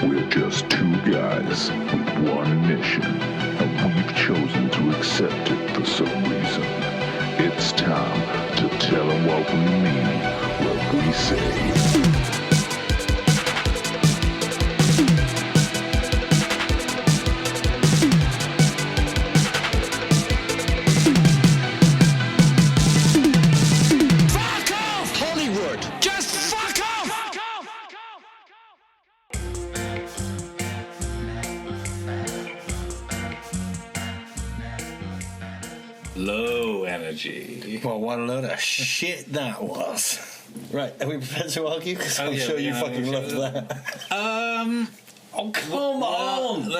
We're just two guys with one mission, and we've chosen to accept it for some reason. It's time to tell them what we mean, what we say. Low energy. Well, what a load of shit that was. Right, are we prepared to argue? Because I'm sure you fucking loved that. Oh, come on!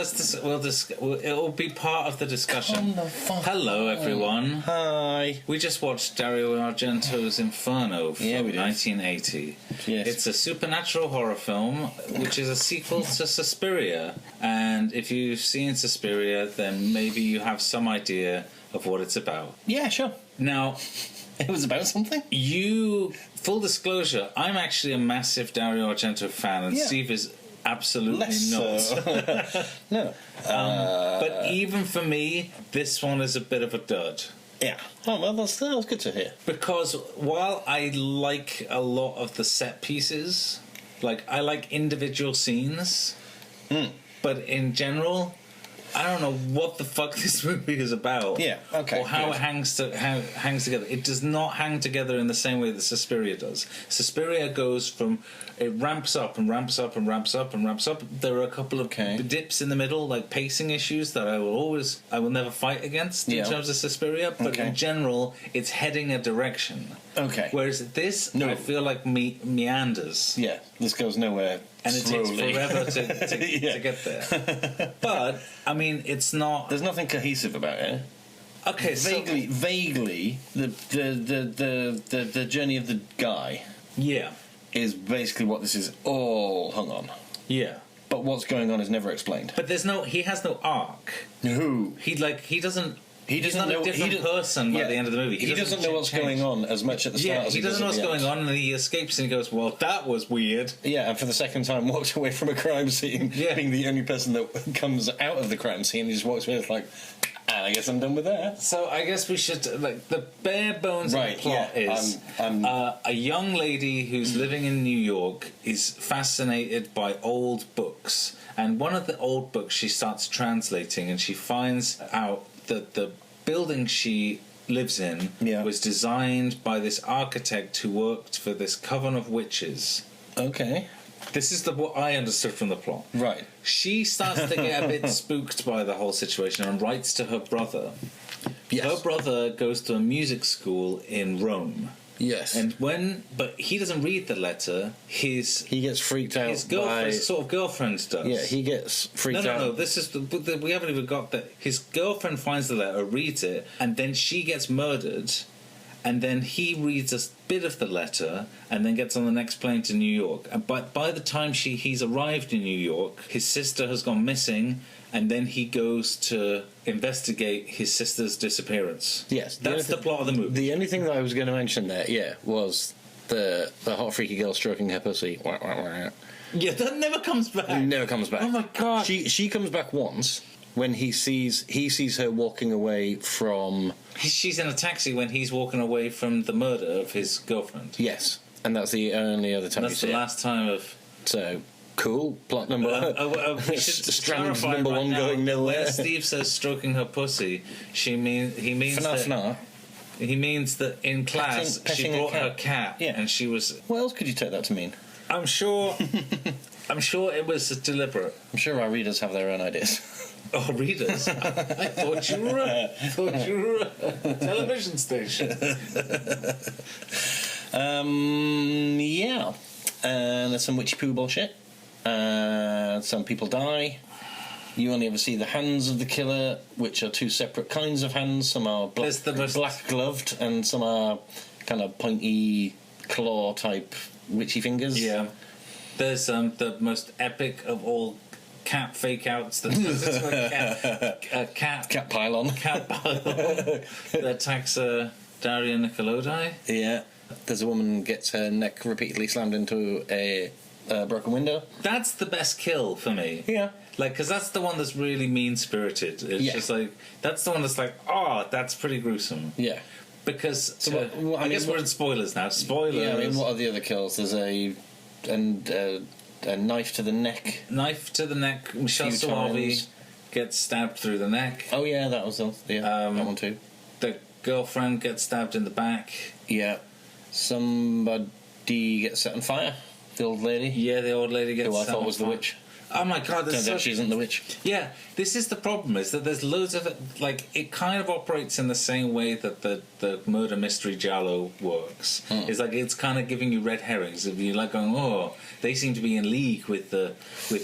It'll be part of the discussion. Hello, everyone. Hi. We just watched Dario Argento's Inferno from 1980. Yes. It's a supernatural horror film, which is a sequel to Suspiria. And if you've seen Suspiria, then maybe you have some idea of what it's about. Yeah, sure. Now, it was about something? Full disclosure, I'm actually a massive Dario Argento fan, and Steve is absolutely Less not. No. But even for me, this one is a bit of a dud. Yeah. Oh, well, that was good to hear. Because while I like a lot of the set pieces, like, I like individual scenes, but in general, I don't know what the fuck this movie is about. Yeah, okay. Or how it hangs together. It does not hang together in the same way that Suspiria does. Suspiria goes from... It ramps up and ramps up and ramps up and ramps up. There are a couple of dips in the middle, like pacing issues that I will never fight against in terms of Suspiria. But in general, it's heading a direction. Okay. Whereas this, I feel like meanders. Yeah, this goes nowhere. And slowly. it takes forever to get there. But, I mean, it's not... There's nothing cohesive about it. Okay, vaguely, the journey of the guy... Yeah. ...is basically what this is all hung on. Yeah. But what's going on is never explained. But he has no arc. No. He's not know, a different person by the end of the movie. He doesn't know what's going on as much at the start as he doesn't know what's going on, and he escapes and he goes, well, that was weird. Yeah, and for the second time walks away from a crime scene, being the only person that comes out of the crime scene. He just walks away and it's like, I guess I'm done with that. So I guess we should, the bare bones of the plot is a young lady who's living in New York is fascinated by old books. And one of the old books she starts translating, and she finds out that the building she lives in was designed by this architect who worked for this coven of witches. Okay. This is what I understood from the plot. Right. She starts to get a bit spooked by the whole situation and writes to her brother. Yes. Her brother goes to a music school in Rome. Yes. But he doesn't read the letter. He gets freaked out. His girlfriend does. Yeah, he gets freaked out. No. We haven't even got that. His girlfriend finds the letter, reads it, and then she gets murdered. And then he reads a bit of the letter, and then gets on the next plane to New York. But by the time he's arrived in New York, his sister has gone missing. And then he goes to investigate his sister's disappearance. Yes. That's the plot of the movie. The only thing that I was going to mention there, was the hot freaky girl stroking her pussy. Yeah, that never comes back. It never comes back. Oh my god. She comes back once when he sees her walking away from... She's in a taxi when he's walking away from the murder of his girlfriend. Yes. And that's the only other time that's the last time of... So... Cool. Plot number we should Strand clarify number right one now, going nowhere. When Steve says stroking her pussy, he means that in class she brought her cat, and she was... What else could you take that to mean? I'm sure it was deliberate. I'm sure our readers have their own ideas. Oh, readers? I thought you were a television station. Yeah. And there's some witchy poo bullshit. Some people die. You only ever see the hands of the killer, which are two separate kinds of hands. Some are black gloved, and some are kind of pointy claw type witchy fingers. Yeah. There's the most epic of all cat fake outs that cat pylon that attacks Daria Nicolodi. Yeah. There's a woman gets her neck repeatedly slammed into a broken window. That's the best kill for me. Yeah. Like, because that's the one that's really mean-spirited. It's just like, that's the one that's like, that's pretty gruesome. Yeah. Because, So I guess we're in spoilers now. Spoilers. Yeah, I mean, what are the other kills? There's a knife to the neck. Knife to the neck. Michelle Soavi gets stabbed through the neck. Oh, yeah, that was that one too. The girlfriend gets stabbed in the back. Yeah. Somebody gets set on fire. The old lady. Yeah, the old lady gets who I set thought on was the fire. witch. Oh my god, Turns out she isn't the witch. Yeah, this is the problem, is that there's loads of it, like, it kind of operates in the same way that the murder mystery giallo works. It's like, it's kind of giving you red herrings. If you're like going, they seem to be in league with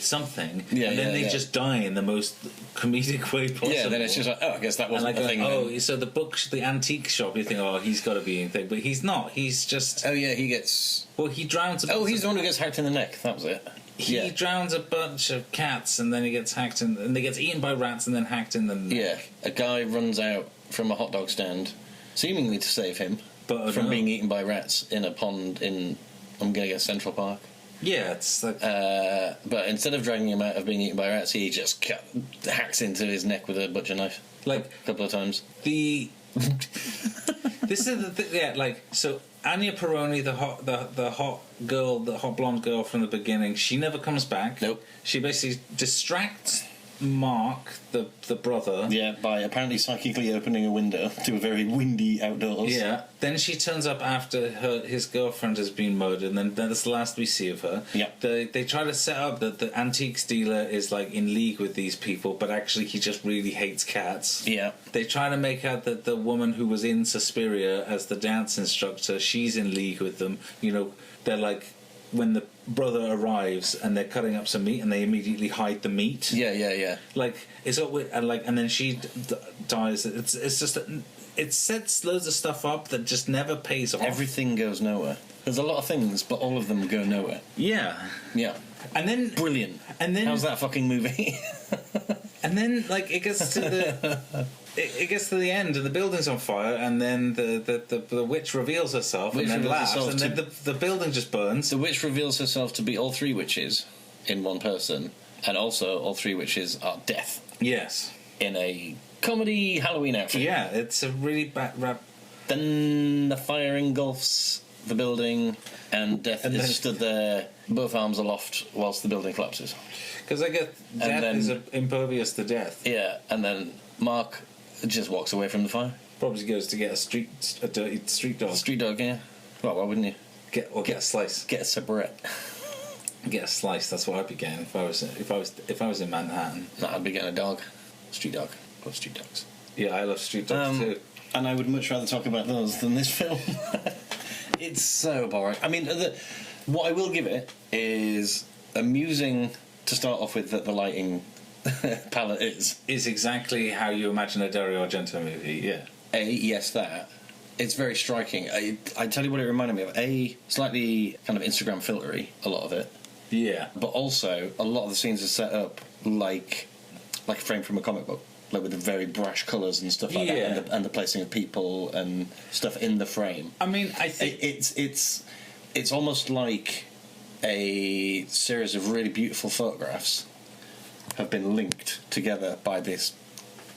something, and then they just die in the most comedic way possible. Yeah, then it's just like, I guess that wasn't the thing. So the antique shop, you think, he's got to be in thing, but he's not. He's just... Oh yeah, he gets... Well, he drowns... he's the one who gets hacked in the neck, that was it. He drowns a bunch of cats, and then he gets hacked in, and they gets eaten by rats, and then hacked in the neck. Yeah, a guy runs out from a hot dog stand, seemingly to save him from being eaten by rats in a pond in, I'm going to guess, Central Park. Yeah, it's like... but instead of dragging him out of being eaten by rats, he just hacks into his neck with a butcher knife. Like, a couple of times. This is the thing, yeah, like, so... Anya Peroni, the hot girl, the hot blonde girl from the beginning, she never comes back. Nope. She basically distracts Mark, the brother. Yeah, by apparently psychically opening a window to a very windy outdoors. Yeah. Then she turns up after his girlfriend has been murdered, and then that's the last we see of her. Yeah. They try to set up that the antiques dealer is like in league with these people, but actually he just really hates cats. Yeah. They try to make out that the woman who was in Suspiria as the dance instructor, she's in league with them. You know, they're like, when the brother arrives and they're cutting up some meat, and they immediately hide the meat. Yeah. Like, it's all weird, and then she dies. It's just it sets loads of stuff up that just never pays off. Everything goes nowhere. There's a lot of things, but all of them go nowhere. Yeah. And then brilliant. And then how's that fucking movie? And then, like, it gets to the end, and the building's on fire, and then the witch reveals herself, and then laughs, and then the building just burns. The witch reveals herself to be all three witches in one person, and also all three witches are death. Yes. In a comedy Halloween outfit. Yeah, it's a really bad rap. Then the fire engulfs the building, and death is stood there, both arms aloft, whilst the building collapses. Because I guess death is impervious to death. Yeah, and then Mark just walks away from the fire. Probably goes to get a dirty street dog. Street dog, yeah. Well, why wouldn't you? Get a slice. Get a cigarette. Get a slice. That's what I'd be getting if I was in Manhattan. No, I'd be getting a dog. Street dog. Love street dogs. Yeah, I love street dogs too. And I would much rather talk about those than this film. It's so boring. I mean, what I will give it is amusing to start off with, that the lighting palette is exactly how you imagine a Dario Argento movie. Yeah. Yes, that. It's very striking. I tell you what it reminded me of. Slightly kind of Instagram filtery, a lot of it. Yeah. But also, a lot of the scenes are set up like a frame from a comic book, like with the very brash colours and stuff like that, and the placing of people and stuff in the frame. I mean, I think it's almost like a series of really beautiful photographs have been linked together by this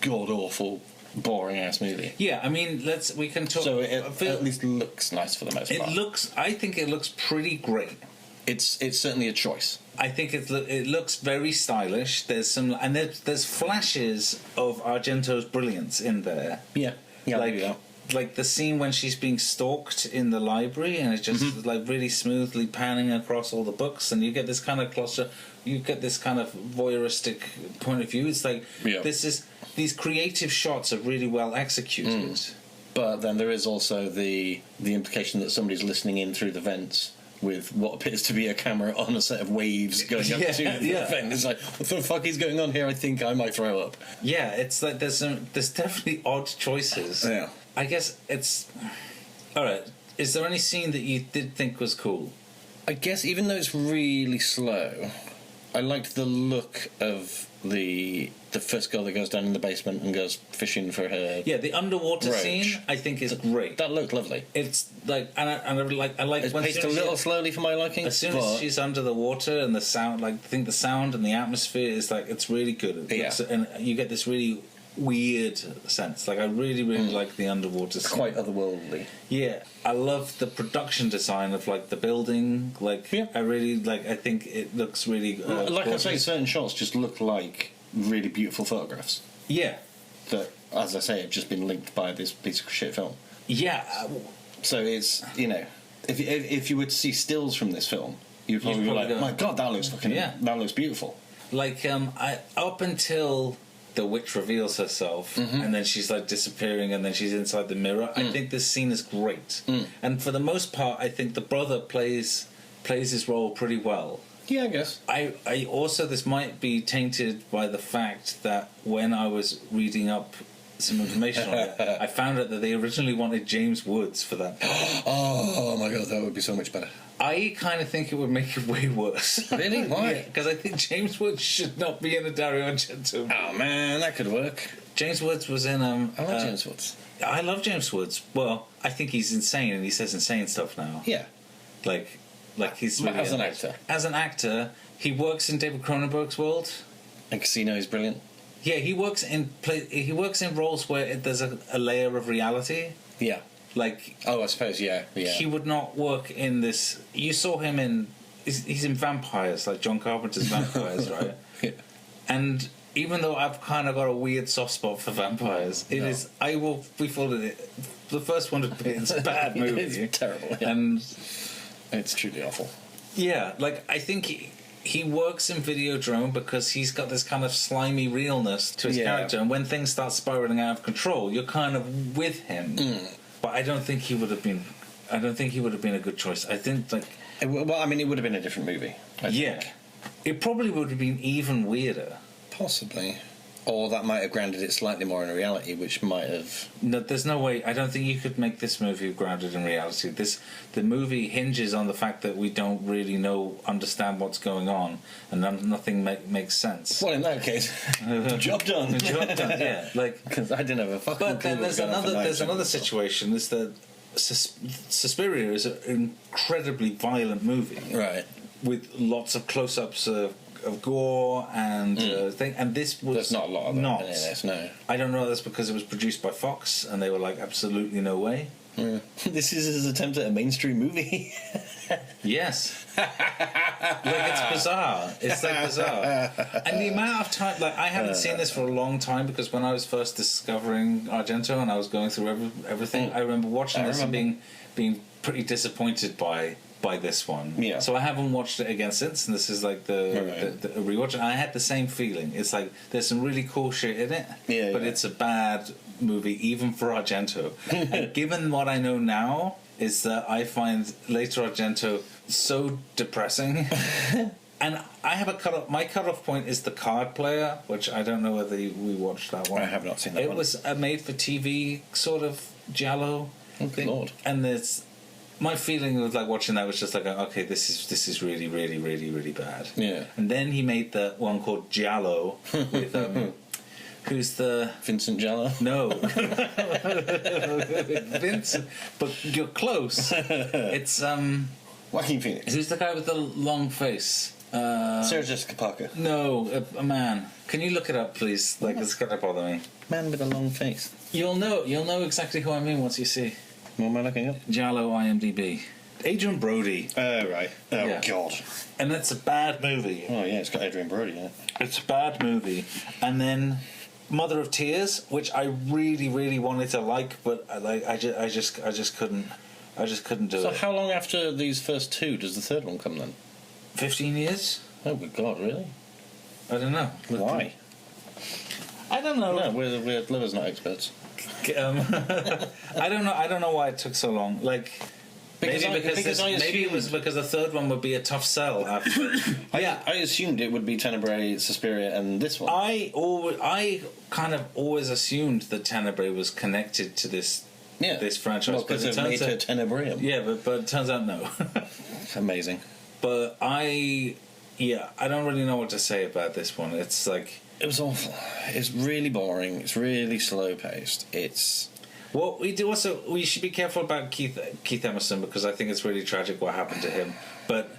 god-awful, boring-ass movie. Yeah, I mean, we can talk... So it at least looks nice for the most part. I think it looks pretty great. It's certainly a choice. I think it looks very stylish. There's there's flashes of Argento's brilliance in there. Yeah, like the scene when she's being stalked in the library, and it's just like really smoothly panning across all the books, and you get this kind of voyeuristic point of view. It's like these creative shots are really well executed. But then there is also the implication that somebody's listening in through the vents with what appears to be a camera on a set of waves going up to the vent. It's like, what the fuck is going on here? I think I might throw up. Yeah, it's like there's definitely odd choices. Yeah. I guess it's... Alright, is there any scene that you did think was cool? I guess even though it's really slow, I liked the look of the first girl that goes down in the basement and goes fishing for her. Yeah, the underwater roach. scene I think is great. That looked lovely. It's like, and I like It's when paced a little slowly for my liking. As soon as she's under the water and the sound, like I think the sound and the atmosphere is like it's really good. And you get this really weird sense. Like I really like the underwater scene. Quite otherworldly. Yeah, I love the production design of like the building. Like I really like. I think it looks really like gorgeous. I say, certain shots just look like really beautiful photographs. Yeah, That, as I say, have just been linked by this piece of shit film. yeah. So it's, you know, if you were to see stills from this film, you'd probably be like, go, my God, that looks fucking, that looks beautiful. Like up until the witch reveals herself and then she's like disappearing and then she's inside the mirror, I think this scene is great. And for the most part I think the brother plays his role pretty well. Yeah, I guess. I also, this might be tainted by the fact that when I was reading up some information on it, I found out that they originally wanted James Woods for that. Oh my God, that would be so much better. I kind of think it would make it way worse. Really? Why? Because I think James Woods should not be in a Dario Argento. Oh man, that could work. James Woods was in I love James Woods. I love James Woods. Well, I think he's insane and he says insane stuff now. Yeah. Like he's really As an actor. As an actor, he works in David Cronenberg's world. And Casino is brilliant. Yeah, he works in roles where there's a layer of reality. Yeah. Like, oh, I suppose, yeah. He would not work in this. You saw him in. He's in Vampires, like John Carpenter's Vampires, right? Yeah. And even though I've kind of got a weird soft spot for vampires, it is. I will be full of it. The first one to be, it's a bad movie. It's terrible. Yeah. And it's truly awful. Yeah, like I think he works in Videodrome because he's got this kind of slimy realness to his character, and when things start spiraling out of control, you're kind of with him. But I don't think he would have been. I don't think he would have been a good choice. I think well, I mean, it would have been a different movie. I think. It probably would have been even weirder. Possibly. Or that might have grounded it slightly more in reality, which might have... No, there's no way. I don't think you could make this movie grounded in reality. The movie hinges on the fact that we don't really understand what's going on, and nothing makes sense. Well, in that case, job done. Job done, yeah. Because I didn't have a fucking But then there's another situation, is that Suspiria is an incredibly violent movie. Right. With lots of close-ups of gore and thing, and this was there's not a lot of that in this, no. I don't know. That's because it was produced by Fox, and they were like, absolutely no way. Yeah. This is his attempt at a mainstream movie. Yes. It's bizarre. It's bizarre. And the amount of time, I haven't seen this for a long time, because when I was first discovering Argento and I was going through everything, I remember watching this and being pretty disappointed by this one. Yeah. So I haven't watched it again since, and this is the rewatch. And I had the same feeling. It's like there's some really cool shit in it, but it's a bad movie even for Argento. And given what I know now, is that I find later Argento so depressing. And I have a cutoff. My cutoff point is The Card Player, which I don't know whether we watched that one. I have not seen that one. It was a made-for-TV sort of giallo thing. Lord. And there's... My feeling was watching that was just okay, this is really, really, really, really bad. Yeah. And then he made the one called Giallo with who's the Vincent Giallo? No. Vincent, but you're close. It's Joaquin Phoenix. Who's the guy with the long face? Sarah Jessica Parker. No, a man. Can you look it up, please? It's gonna bother me. Man with a long face. You'll know exactly who I mean once you see. What am I looking up? Giallo IMDb. Adrian Brody. Right. Oh, yeah. God. And that's a bad movie. Oh, yeah, it's got Adrian Brody in it. It's a bad movie. And then Mother of Tears, which I really, really wanted to like, but I just couldn't do it. So how long after these first two does the third one come then? 15 years? Oh, good God, really? I don't know. Why? I don't know. No, we're livers, not experts. I don't know why it took so long. Maybe it was because the third one would be a tough sell after. I assumed it would be Tenebrae, Suspiria, and this one. I kind of always assumed that Tenebrae was connected to this franchise. Well, because it made her Tenebrium. Yeah, but it turns out no. Amazing. But I Yeah, I don't really know what to say about this one. It's like... It was awful. It's really boring. It's really slow-paced. It's... Well, we should be careful about Keith Emerson, because I think it's really tragic what happened to him. But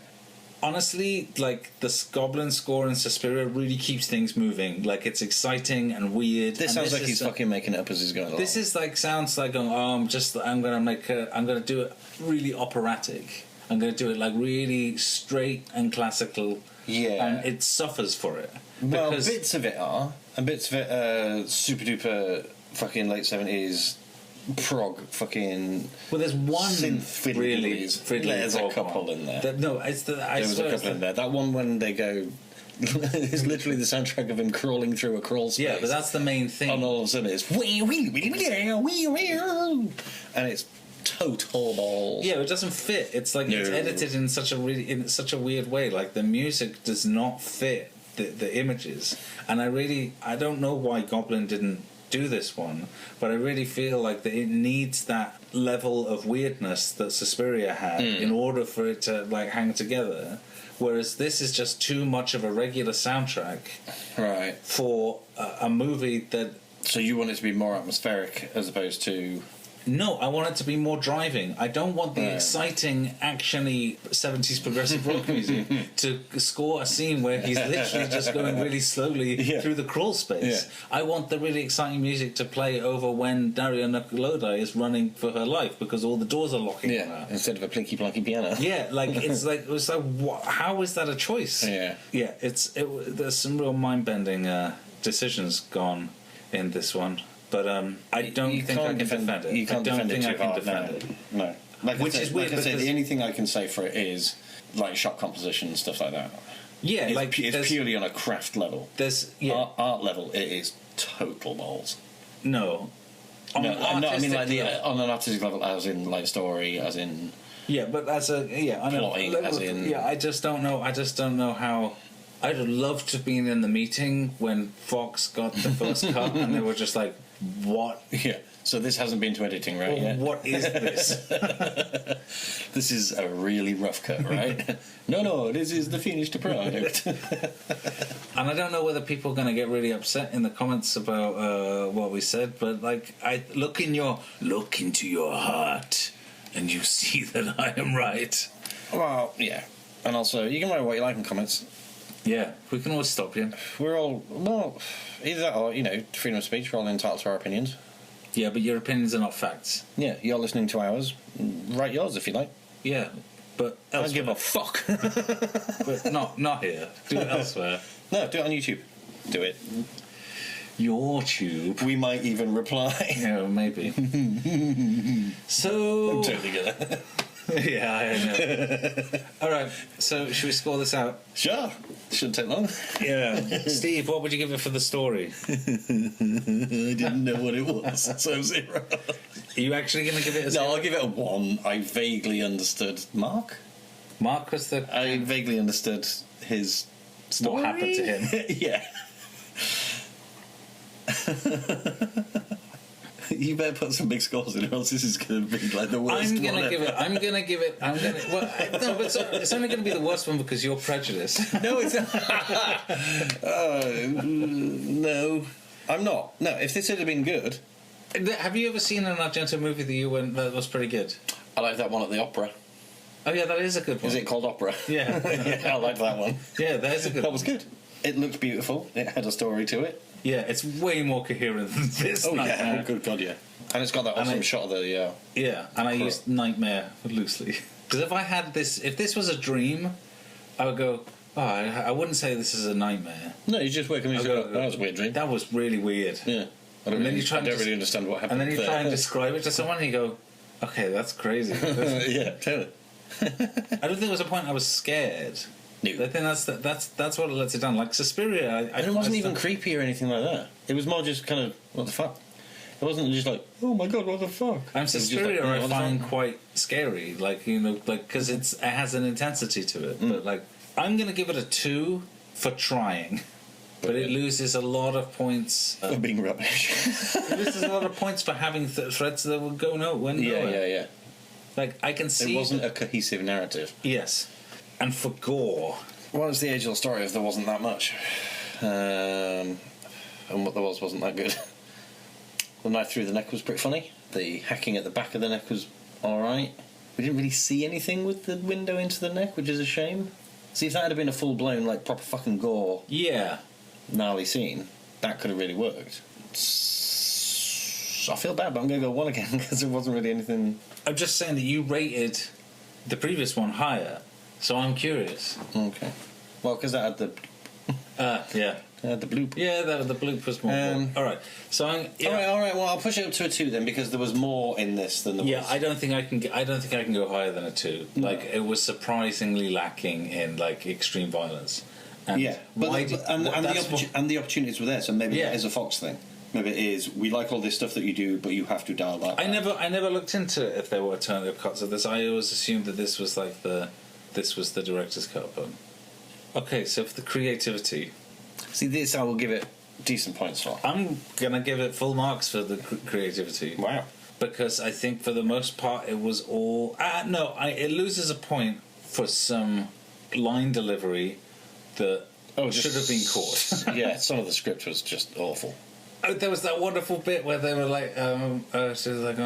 honestly, like, the Goblin score in Suspiria really keeps things moving. Like, it's exciting and weird. This sounds like he's fucking making it up as he's going along. This is like, sounds like, I'm gonna do it really operatic. I'm gonna do it like really straight and classical. Yeah. And it suffers for it. Well, bits of it are, and bits of it are super duper fucking late 70s prog fucking. Well, there's one synth really fiddly. There's a couple in there. No, it's the. There was a couple in there. That one when they go. It's literally the soundtrack of him crawling through a crawl space. Yeah, but that's the main thing. And all of a sudden it's and it's total balls. Yeah, it doesn't fit. It's like it's edited in such a weird way. Like the music does not fit the images, and I don't know why Goblin didn't do this one, but I really feel like that it needs that level of weirdness that Suspiria had in order for it to like hang together. Whereas this is just too much of a regular soundtrack, right? For a movie that. So you want it to be more atmospheric as opposed to. No, I want it to be more driving. I don't want the exciting, actiony 70s progressive rock music to score a scene where he's literally just going really slowly through the crawl space. Yeah. I want the really exciting music to play over when Dario Argento is running for her life because all the doors are locking on her. Instead of a plinky plonky piano. Yeah, like it was like how is that a choice? Yeah, yeah. There's some real mind-bending decisions gone in this one. But I don't think I can defend it. You can't defend it too hard. No. Which is weird. Like I say, the only thing I can say for it is like shot composition and stuff like that. Yeah, it's purely on a craft level. There's art level. It is total balls. No, on an artistic level, as in like story, as in but as a plotting, as in I just don't know how. I'd have loved to have been in the meeting when Fox got the first cut, and they were just like, "What?" Yeah. So this hasn't been to editing, right? Yet? What is this? This is a really rough cut, right? No, this is the finished product. And I don't know whether people are going to get really upset in the comments about what we said, but like, I look into your heart, and you see that I am right. Well, yeah, and also you can write what you like in comments. Yeah, we can always stop you. We're all either that or freedom of speech. We're all entitled to our opinions. Yeah, but your opinions are not facts. Yeah, you're listening to ours. Write yours if you like. Yeah, but elsewhere. I don't give a fuck. But not here. Do it elsewhere. No, do it on YouTube. Do it. Your tube. We might even reply. Yeah, maybe. So I'm totally gonna. Yeah, I know. All right, so should we score this out? Sure. Shouldn't take long. Yeah. Steve, what would you give it for the story? I didn't know what it was, so 0. Are you actually going to give it a 0? No, I'll give it a 1. I vaguely understood. Mark was the... I vaguely understood his story. What happened to him? Yeah. You better put some big scores in, or else this is going to be like the worst. I'm going to give it. No, but it's only going to be the worst one because you're prejudiced. No, it's not. No, I'm not. No, if this had been good. Have you ever seen an Argento movie that was pretty good? I like that one at the opera. Oh yeah, that is a good one. Is it called Opera? Yeah. Yeah, I like that one. Yeah, that is a good one. That was good. It looked beautiful. It had a story to it. Yeah, it's way more coherent than this. Oh, yeah. Oh, good God, yeah. And it's got that awesome shot of the... Yeah, and I used Nightmare loosely. Because if this was a dream, I would go, I wouldn't say this is a nightmare. No, you just wake up and you go, that was a weird dream. That was really weird. Yeah. I don't really understand what happened. And then you try and describe it to someone and you go, okay, that's crazy. Yeah, totally. I don't think there was a point I was scared. No. I think that's what lets it down. Like Suspiria, and it wasn't even creepy or anything like that. It was more just kind of, what the fuck? It wasn't just like, oh my God, what the fuck? And Suspiria I find quite scary, because it has an intensity to it. But I'm going to give it a 2 for trying. But it loses a lot of points for being rubbish. It loses a lot of points for having threads that would go nowhere. Like I can see it wasn't a cohesive narrative. Yes. And for gore, Well, it's the age-old story if there wasn't that much. And what there wasn't that good. The knife through the neck was pretty funny. The hacking at the back of the neck was alright. We didn't really see anything with the window into the neck, which is a shame. See, if that had been a full-blown, like, proper fucking gore... Yeah. ...gnarly scene, that could have really worked. I feel bad, but I'm going to go 1 again, because there wasn't really anything... I'm just saying that you rated the previous one higher, so I'm curious. Okay. Well, because that had the... yeah. The bloop. Yeah, the bloop was more. All right, so I'm. Yeah. All right. Well, I'll push it up to a 2 then, because there was more in this than there was. Yeah, I don't think I can go higher than a 2. No. Like, it was surprisingly lacking in like extreme violence. And yeah, but the opportunities were there. So maybe that is a Fox thing. Maybe it is. We like all this stuff that you do, but you have to dial that back. I never looked into if there were alternative cuts of this. I always assumed that this was like the director's cut. But okay, so for the creativity. See, this I will give it decent points for. I'm going to give it full marks for the creativity. Wow. Because I think for the most part it was all... it loses a point for some line delivery that should have been caught. Yeah, some of the script was just awful. There was that wonderful bit where they were like... she was like,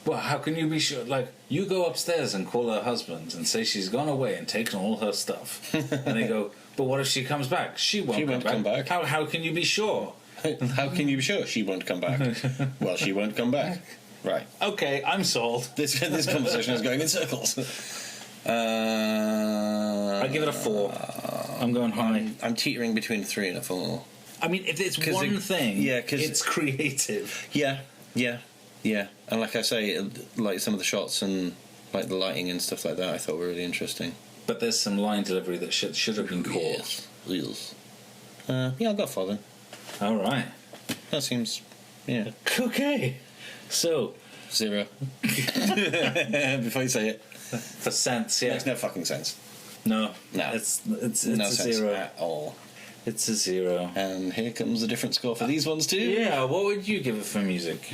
well, how can you be sure? Like, you go upstairs and call her husband and say she's gone away and taken all her stuff. And they go... But what if she comes back? She won't come back. How can you be sure? How can you be sure she won't come back? Well, she won't come back. Right. Okay, I'm sold. This conversation is going in circles. I give it a 4. I'm going high. I'm teetering between 3 and a 4. I mean, if it's one thing, it's creative. Yeah. And like I say, like some of the shots and like the lighting and stuff like that, I thought were really interesting. But there's some line delivery that should have been caught. Yes. I'll go 4 then. All right. That seems... Yeah. Okay. So... 0. Before you say it. For sense, yeah. Makes no fucking sense. No. It's no a sense 0. At all. It's a 0. And here comes a different score for these ones too. Yeah, what would you give it for music?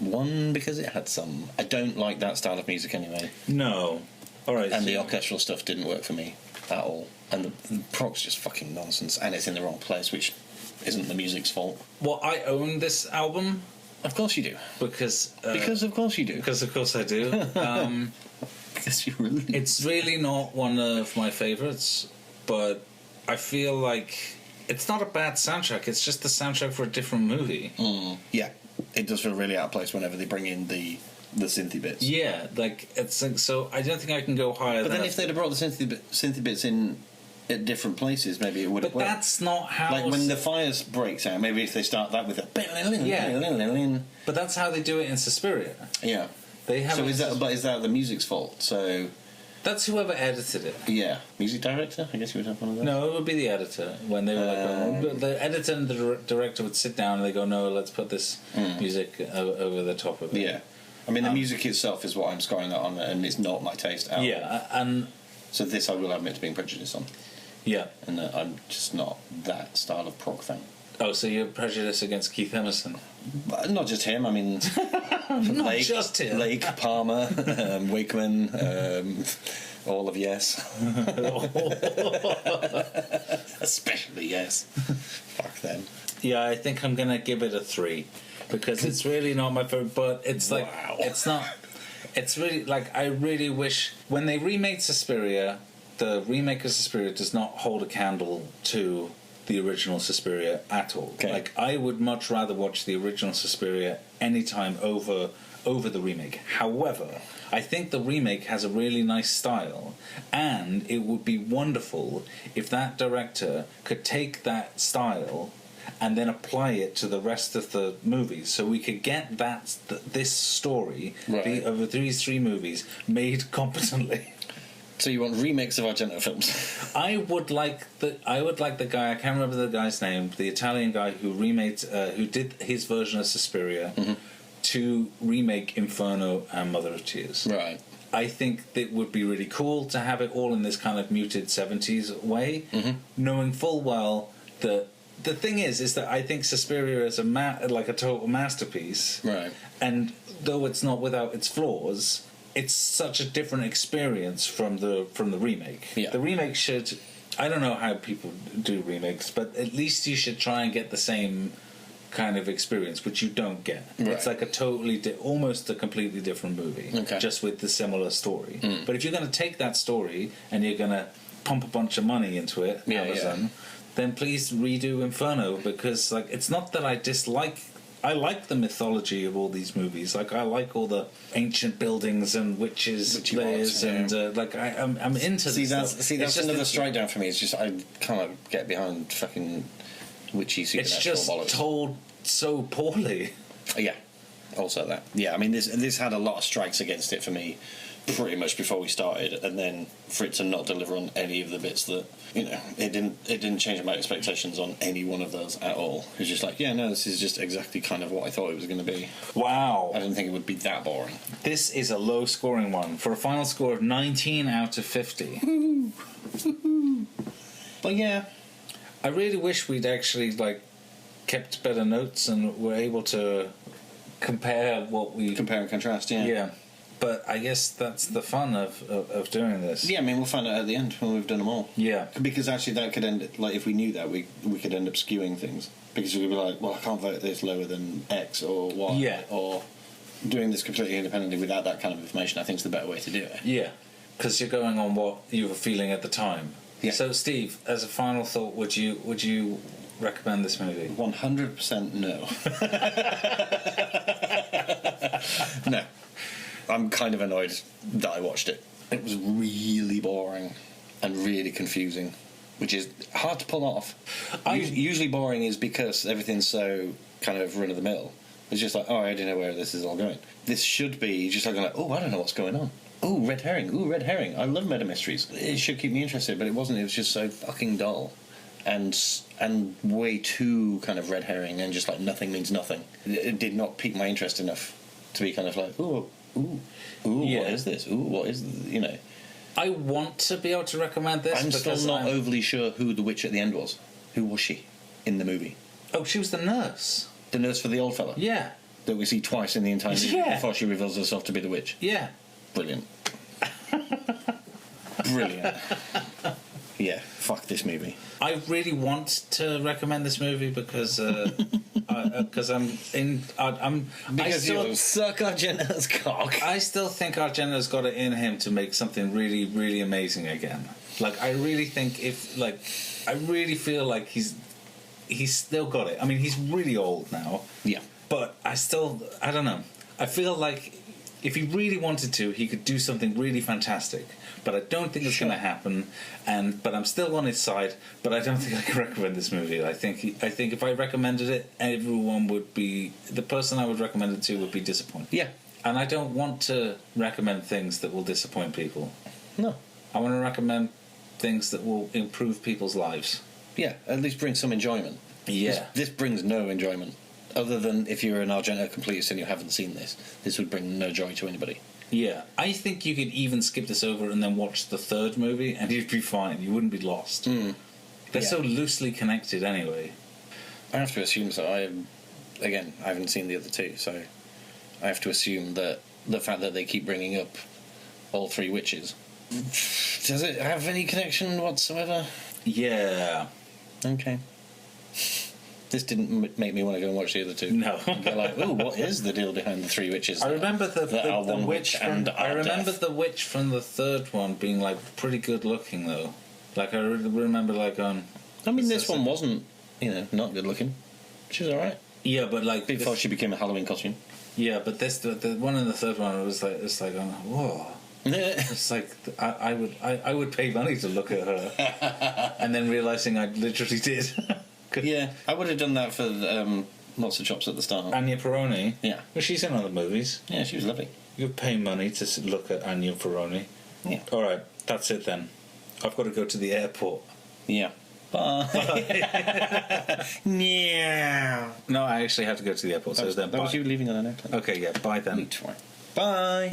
1 because it had some... I don't like that style of music anyway. No. All right. And the orchestral stuff didn't work for me at all. And the prog's just fucking nonsense. And it's in the wrong place, which isn't the music's fault. Well, I own this album. Of course you do. Because of course you do. Because of course I do. Because you really do. It's really not one of my favourites, but I feel like it's not a bad soundtrack. It's just the soundtrack for a different movie. Yeah. It does feel really out of place whenever they bring in the synthy bits. Yeah, like it's like, so I don't think I can go higher. But then if they'd have brought the synthy bits in at different places, maybe it would have worked. But that's not how... Like when the fire breaks out, maybe if they start that with a... Yeah. But that's how they do it in Suspiria. Yeah. They have... So is that the music's fault? So... That's whoever edited it. Yeah. Music director? I guess you would have one of those. No, it would be the editor. When they were like... the editor and the director would sit down and they go, no, let's put this music over the top of it. Yeah. I mean, the music itself is what I'm scoring that on, and it's not my taste at all. Yeah, and... So this I will admit to being prejudiced on. Yeah. And I'm just not that style of prog fan. Oh, so you're prejudiced against Keith Emerson? Not just him, I mean... Not just him. Lake, Palmer, Wakeman, all of Yes. Especially Yes. Fuck them. Yeah, I think I'm going to give it a 3. Because it's really not my favorite, but it's like... Wow. It's not... It's really... Like, I really wish... When they remade Suspiria, the remake of Suspiria does not hold a candle to the original Suspiria at all. Okay. Like, I would much rather watch the original Suspiria anytime over the remake. However, I think the remake has a really nice style, and it would be wonderful if that director could take that style and then apply it to the rest of the movies, so we could get this story of these 3 movies made competently. So you want remakes of Argento films? I would like the guy, I can't remember the guy's name, the Italian guy who who did his version of Suspiria, to remake Inferno and Mother of Tears. Right. I think it would be really cool to have it all in this kind of muted 70s way, knowing full well that the thing is that I think Suspiria is like a total masterpiece. Right. And though it's not without its flaws, it's such a different experience from the remake. Yeah. The remake should I don't know how people do remakes, but at least you should try and get the same kind of experience, which you don't get. Right. It's like a totally almost a completely different movie, just with the similar story. But if you're going to take that story and you're going to pump a bunch of money into it, Amazon, then please redo Inferno, because like it's not that I dislike. I like the mythology of all these movies. Like I like all the ancient buildings and witches' layers, and like I'm into this stuff. That's another strike down for me. It's just I can't get behind fucking witchy supernatural bollocks. It's just told so poorly. Yeah, also that. Yeah, I mean this had a lot of strikes against it for me pretty much before we started, and then for it to not deliver on any of the bits that, you know, it didn't change my expectations on any one of those at all. It was just like, yeah, no, this is just exactly kind of what I thought it was going to be. Wow. I didn't think it would be that boring. This is a low scoring one for a final score of 19 out of 50. But yeah, I really wish we'd actually like kept better notes and were able to compare and contrast. Yeah. But I guess that's the fun of doing this. Yeah, I mean, we'll find out at the end when we've done them all. Yeah. Because actually that could end, like, if we knew that, we could end up skewing things. Because we could be like, well, I can't vote this lower than X or Y. Yeah. Or doing this completely independently without that kind of information, I think is the better way to do it. Yeah. Because you're going on what you were feeling at the time. Yeah. So, Steve, as a final thought, would you recommend this movie? 100% no. No. I'm kind of annoyed that I watched it. It was really boring and really confusing, which is hard to pull off. Usually boring is because everything's so kind of run-of-the-mill. It's just like, oh, I don't know where this is all going. This should be just like, oh, I don't know what's going on. Oh, red herring. Ooh, red herring. I love murder mysteries. It should keep me interested, but it wasn't. It was just so fucking dull. And way too kind of red herring and just like nothing means nothing. It did not pique my interest enough to be kind of like, ooh, yeah. What is this? Ooh, what is this? You know? I want to be able to recommend this. I'm still not overly sure who the witch at the end was. Who was she in the movie? Oh, she was the nurse. The nurse for the old fella? Yeah. That we see twice in the entire movie before she reveals herself to be the witch? Yeah. Brilliant. Brilliant. Yeah, fuck this movie. I really want to recommend this movie because I'm in. Because you suck Argento's cock. I still think Argento's got it in him to make something really, really amazing again. Like I really think I really feel like he's still got it. I mean, he's really old now. Yeah. But I don't know. I feel like if he really wanted to, he could do something really fantastic. But I don't think it's going to happen. But I'm still on his side. But I don't think I can recommend this movie. I think if I recommended it, everyone would be, the person I would recommend it to would be disappointed. Yeah. And I don't want to recommend things that will disappoint people. No. I want to recommend things that will improve people's lives. Yeah, at least bring some enjoyment. Yeah. This brings no enjoyment. Other than if you're an Argento completist and you haven't seen this would bring no joy to anybody. Yeah. I think you could even skip this over and then watch the third movie and you'd be fine. You wouldn't be lost. They're so loosely connected anyway. I have to assume so. I haven't seen the other two, so I have to assume that the fact that they keep bringing up all three witches, does it have any connection whatsoever? Yeah. Okay. This didn't make me want to go and watch the other two. No. Go like, oh, what is the deal behind the three witches? I remember the witch and I remember the witch from the third one being like pretty good looking though. Like I remember like on. I mean, this one wasn't, not good looking. She was all right. Yeah, but like before she became a Halloween costume. Yeah, but the one in the third one was like whoa. It's like I would pay money to look at her, and then realizing I literally did. Yeah, I would have done that for Lots of Chops at the start. Anya Peroni. Yeah, well, she's in other movies. Yeah, she was lovely. You pay money to look at Anya Peroni. Yeah. All right, that's it then. I've got to go to the airport. Yeah. Bye. Yeah. No, I actually have to go to the airport. That was you leaving on an airplane. Okay, yeah. Bye then. Bye.